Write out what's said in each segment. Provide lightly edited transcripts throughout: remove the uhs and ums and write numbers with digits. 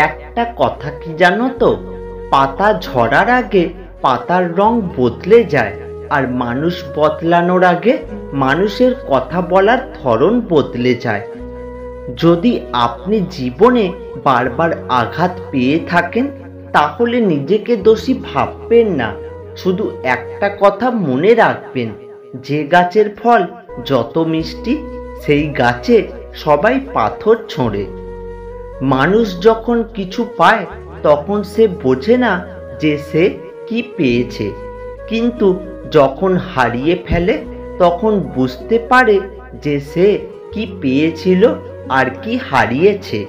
একটা কথা কি জানো তো, পাতা ঝরার আগে পাতার রং বদলে যায়, আর মানুষ বদলানোর আগে মানুষের কথা বলার ধরন বদলে যায়। যদি আপনি জীবনে বারবার আঘাত পেয়ে থাকেন, তাহলে নিজেকে দোষী ভাববেন না। শুধু একটা কথা মনে রাখবেন, যে গাছের ফল যত মিষ্টি, সেই গাছে সবাই পাথর ছোঁড়ে। মানুষ যখন কিছু পায় তখন সে বোঝে না যে সে কি পেয়েছে, কিন্তু যখন হারিয়ে ফেলে তখন বুঝতে পারে যে সে কি পেয়েছিল আর কি হারিয়েছে।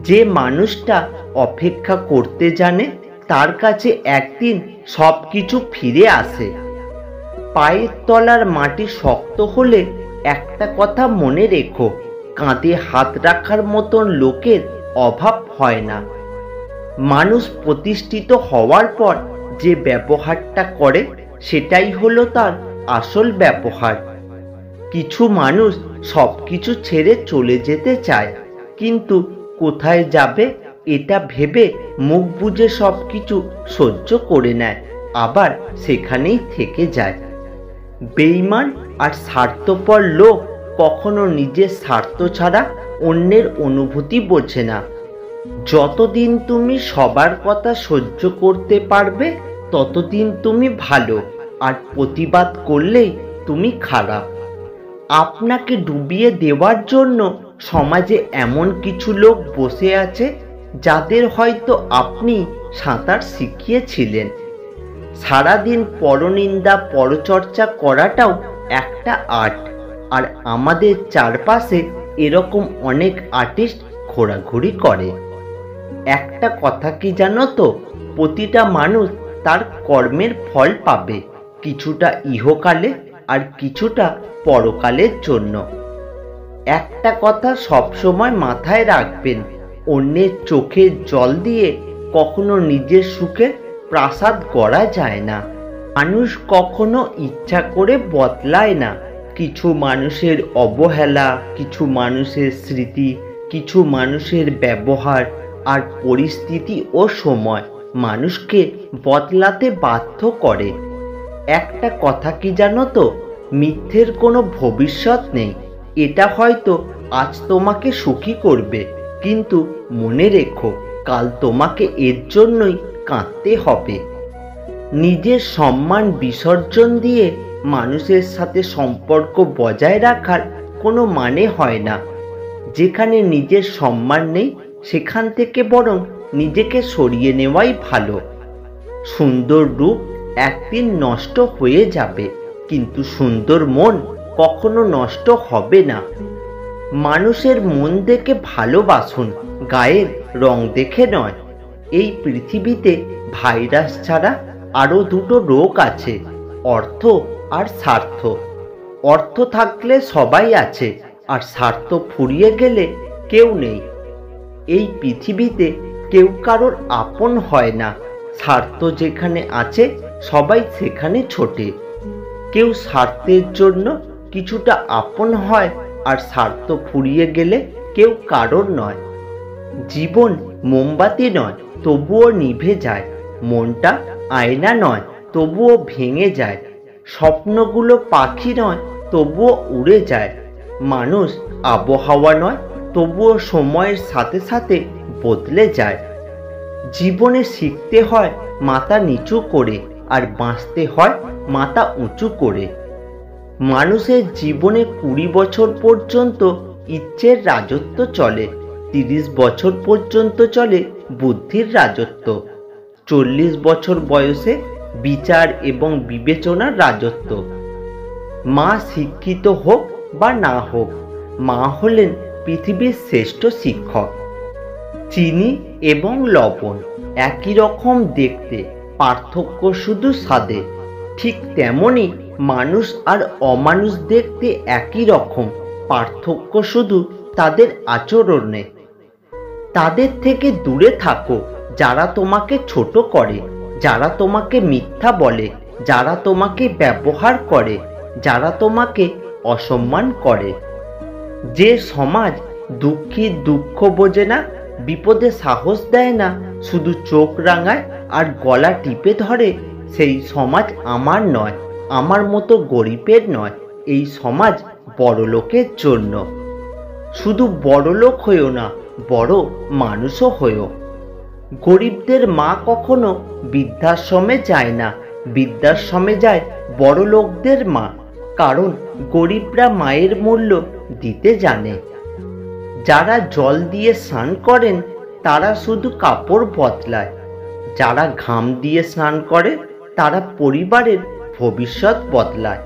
যে মানুষটা অপেক্ষা করতে জানে, তার কাছে একদিন সব কিছু ফিরে আসে। পায়ের তলার মাটি শক্ত হলে একটা কথা মনে রেখো, কাঁধে হাত রাখার মতন লোকের অভাব হয় না। মানুষ প্রতিষ্ঠিত হওয়ার পর যে ব্যবহারটা করে, সেটাই হলো তার আসল ব্যবহার। কিছু মানুষ সব কিছু ছেড়ে চলে যেতে চায়, কিন্তু কোথায় যাবে এটা ভেবে মুখ বুজে সব কিছু সহ্য করে নেয়, আবার সেখানেই থেকে যায়। বেঈমান আর স্বার্থপর লোক কখনো নিজের স্বার্থ ছাড়া অন্যের অনুভূতি বোঝে না। যতদিন তুমি সবার কথা সহ্য করতে পারবে, ততদিন তুমি ভালো, আর প্রতিবাদ করলেই তুমি খারাপ। আপনাকে ডুবিয়ে দেওয়ার জন্য সমাজে এমন কিছু লোক বসে আছে, যাদের হয়তো আপনি সাঁতার শিখিয়েছিলেন। সারাদিন পরনিন্দা পরচর্চা করাটাও একটা আর্ট, আর আমাদের চারপাশে এরকম অনেক আর্টিস্ট ঘোরাঘুরি করে। একটা কথা কি জানো তো, প্রতিটা মানুষ তার কর্মের ফল পাবে, কিছুটা ইহকালে আর কিছুটা পরকালের জন্য। একটা কথা সবসময় মাথায় রাখবেন, অন্যের চোখের জল দিয়ে কখনো নিজের সুখে প্রাসাদ গড়া যায় না। মানুষ কখনো ইচ্ছা করে বদলায় না। কিছু মানুষের অবহেলা, কিছু মানুষের স্মৃতি, কিছু মানুষের ব্যবহার আর পরিস্থিতি ও সময় মানুষকে বদলাতে বাধ্য করে। একটা কথা কি জানো তো, মিথ্যের কোনো ভবিষ্যৎ নেই। এটা হয়তো আজ তোমাকে সুখী করবে, কিন্তু মনে রেখো, কাল তোমাকে এর জন্যই কাঁদতে হবে। নিজের সম্মান বিসর্জন দিয়ে মানুষের সাথে সম্পর্ক বজায় রাখার কোনো মানে হয় না। যেখানে নিজের সম্মান নেই, সেখান থেকে বরং নিজেকে সরিয়ে নেওয়াই ভালো। সুন্দর রূপ একদিন নষ্ট হয়ে যাবে, কিন্তু সুন্দর মন কখনো নষ্ট হবে না। মানুষের মন দেখে ভালোবাসুন, গায়ের রং দেখে নয়। এই পৃথিবীতে ভাইরাস ছাড়া আরো দুটো রোগ আছে, অর্থ আর স্বার্থ। অর্থ থাকলে সবাই আছে, আর স্বার্থ ফুরিয়ে গেলে কেউ নেই। এই পৃথিবীতে কেউ কারোর আপন হয় না। স্বার্থ যেখানে আছে, সবাই সেখানে ছোটে। কেউ স্বার্থের জন্য কিছুটা আপন হয়, আর স্বার্থ ফুরিয়ে গেলে কেউ কারোর নয়। জীবন মোমবাতি নয়, তবুও নিভে যায়। মনটা আয়না নয়, তবুও ভেঙে যায়। স্বপ্নগুলো পাখি নয়, তবুও উড়ে যায়। মানুষ আবহাওয়া নয়, তবুও সময়ের সাথে সাথে বদলে যায়। জীবনে শিখতে হয় মাথা নিচু করে, আর বাঁচতে হয় মাথা উঁচু করে। মানুষের জীবনে 20 বছর পর্যন্ত ইচ্ছের রাজত্ব চলে, 30 বছর পর্যন্ত চলে বুদ্ধির রাজত্ব, 40 বছর বয়সে বিচার এবং বিবেচনার রাজত্ব। মা শিক্ষিত হোক বা না হোক, মা হলেন পৃথিবীর শ্রেষ্ঠ শিক্ষক। চিনি এবং লবণ একই রকম দেখতে, পার্থক্য শুধু স্বাদে। ঠিক তেমনি মানুষ আর অমানুষ দেখতে একই রকম, পার্থক্য শুধু তাদের আচরণে। তাদের থেকে দূরে থাকো যারা তোমাকে ছোট করে, যারা তোমাকে মিথ্যা বলে, যারা তোমাকে ব্যবহার করে, যারা তোমাকে অসম্মান করে। যে সমাজ দুঃখীর দুঃখ বোঝে না, বিপদে সাহস দেয় না, শুধু চোখ রাঙায় আর গলা টিপে ধরে, সেই সমাজ আমার নয়, আমার মতো গরিবের নয়। এই সমাজ বড়লোকের জন্য। শুধু বড়লোক হইও না, বড় মানুষও হইও। গরিবদের মা কখনো বৃদ্ধাশ্রমে যায় না, বৃদ্ধাশ্রমে যায় বড় লোকদের মা, কারণ গরিবরা মায়ের মূল্য দিতে জানে। যারা জল দিয়ে স্নান করেন তারা শুধু কাপড় বদলায়, যারা ঘাম দিয়ে স্নান করে তারা পরিবারের ভবিষ্যৎ বদলায়।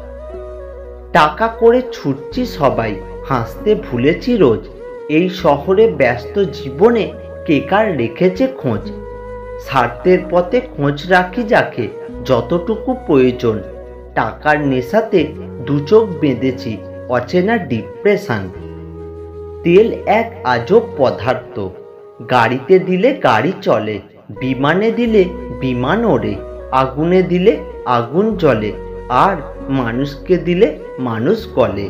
টাকা করে ছুটছি সবাই, হাসতে ভুলেছি রোজ। এই শহরে ব্যস্ত জীবনে কে কার রেখেছে খোঁজ। স্বার্থের পথে খোঁজ রাখি যাকে, যতটুকু প্রয়োজন। টাকার নেশাতে দু চোখ বেঁধেছি, অচেনা ডিপ্রেশন। তেল এক আজব পদার্থ, গাড়িতে দিলে গাড়ি চলে, বিমানে দিলে বিমান ওড়ে, আগুনে দিলে আগুন জ্বলে, আর মানুষকে দিলে মানুষ গলে।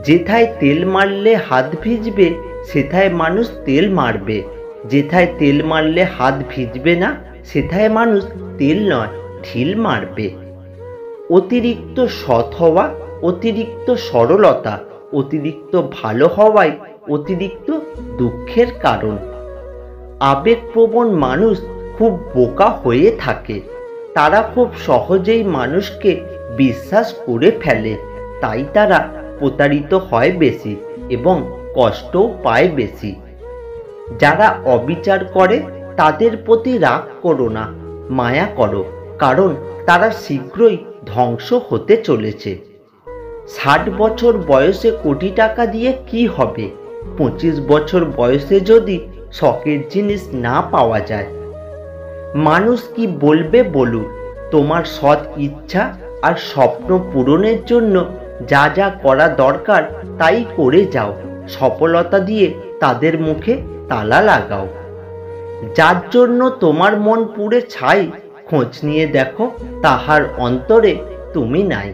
যেথায় তেল মারলে হাত ভিজবে সেথায় মানুষ তেল মারবে, যেথায় তেল মারলে হাত ভিজবে না সেথায় মানুষ তেল নয় ঢিল মারবে। অতিরিক্ত সৎ হওয়া, অতিরিক্ত সরলতা, অতিরিক্ত ভালো হওয়াই অতিরিক্ত দুঃখের কারণ। আবেগপ্রবণ মানুষ খুব বোকা হয়ে থাকে, তারা খুব সহজেই মানুষকে বিশ্বাস করে ফেলে, তাই তারা প্রতারিত হয় বেশি এবং কষ্টও পায় বেশি। যারা অবিচার করে তাদের প্রতি রাগ করো না, মায়া করো, কারণ তারা শীঘ্রই ধ্বংস হতে চলেছে। 60 বছর বয়সে কোটি টাকা দিয়ে কি হবে, 25 বছর বয়সে যদি শখের জিনিস না পাওয়া যায়। মানুষ কি বলবে বলুক, তোমার সৎ ইচ্ছা আর স্বপ্ন পূরণের জন্য যা যা করা দরকার তাই করে যাও, সফলতা দিয়ে তাদের মুখে তালা লাগাও। যার জন্য তোমার মন পুড়ে ছাই, খোঁজ নিয়ে দেখো তাহার অন্তরে তুমি নাই।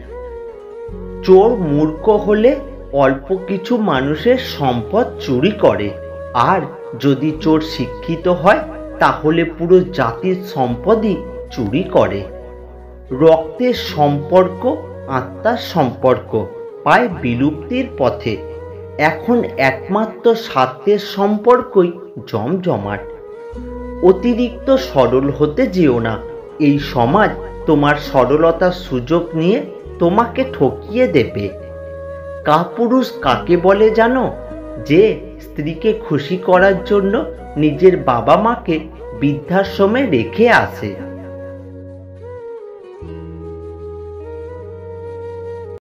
চোর মূর্খ হলে অল্প কিছু মানুষের সম্পদ চুরি করে, আর যদি চোর শিক্ষিত হয় তাহলে পুরো জাতির সম্পদই চুরি করে। রক্তের সম্পর্ক, আত্মার সম্পর্ক পায় বিলুপ্তির পথে। এখন একমাত্র স্বার্থের সম্পর্কই জমজমাট। অতিরিক্ত সরল হতে যেও না, এই সমাজ তোমার সরলতার সুযোগ নিয়ে তোমাকে ঠকিয়ে দেবে। কাপুরুষ কাকে বলে জানো? যে স্ত্রীকে খুশি করার জন্য নিজের বাবা মাকে বৃদ্ধাশ্রমে রেখে আসে।